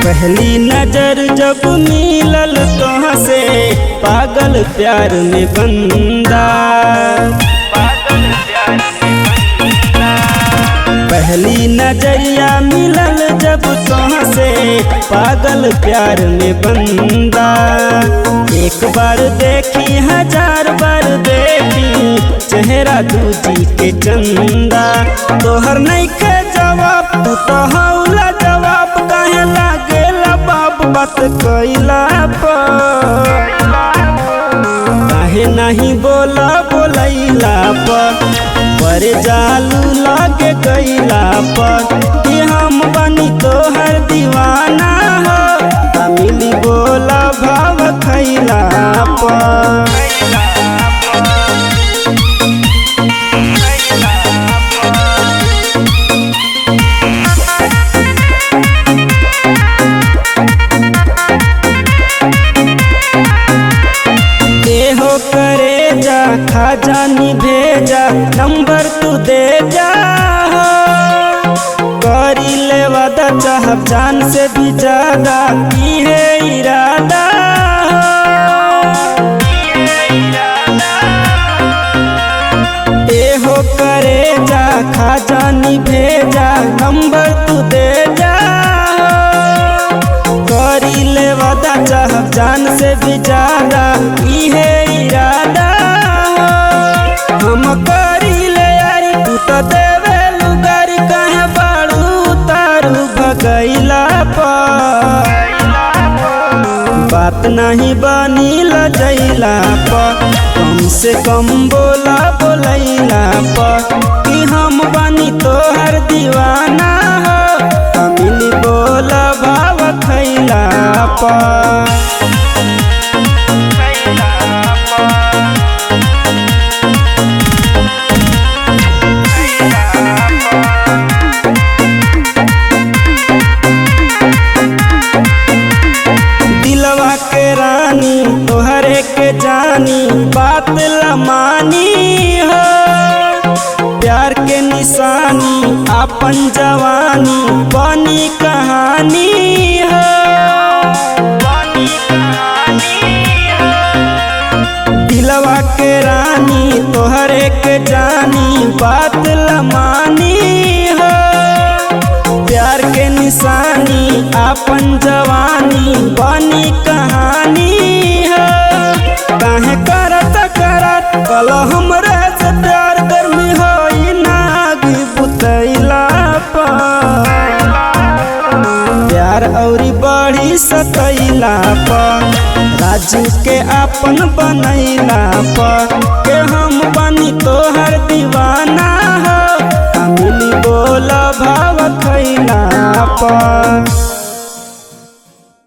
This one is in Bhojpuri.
पहली नजर जब मिलल तोह से पागल प्यार में बंदा। पहली नजरिया मिलल जब तोह से पागल प्यार में बंदा। एक बार देखी हजार बार देखी चेहरा दूजी के चंदा। तोहर नहीं के जवाब तू तो हौला जवाब काहे लागेला बाप बात कइला पर। काहे नहीं बोला बोलैला पर जालू लागे गइला पर कि हम बनी तोहर दीवाना हो। मिली बोला भाव खैला पर। करे जा खजानी भेजा नंबर तू दे जा। करी ले वादा चाहब जान से भी ज्यादा की है इरादा। हो करे जा खजानी भेजा नंबर तू दे जा। करी ले वादा चाहब जान से भी ज्यादा की है इरादा। हम करी ले यारी तू तो देवे लुगारी कहे बाड़ू तारू भगैला पर। बात नहीं बनी लजैला पर कम से कम बोला बोलैला पर कि हम बनी तोहर दीवाना हो। मिली बोला भाव खैला पर। दिलवा के रानी तोहरे के जानी बात लमानी हो। प्यार के निशानी अपन जवानी बनी कहानी हो। दिलवा के रानी तोहरे के जानी बात लमानी हो। प्यार के निशानी अपन जवानी बनी कहानी हो। काहे करत करत कल हमरे से प्यार गर्मी होई नागी बुतैला पर। प्यार औरी बढ़ी सकैला पर राजू के अपन बनैला पर के हम बनी तोहर दीवाना हो। मिली बोला भाव खैला पर।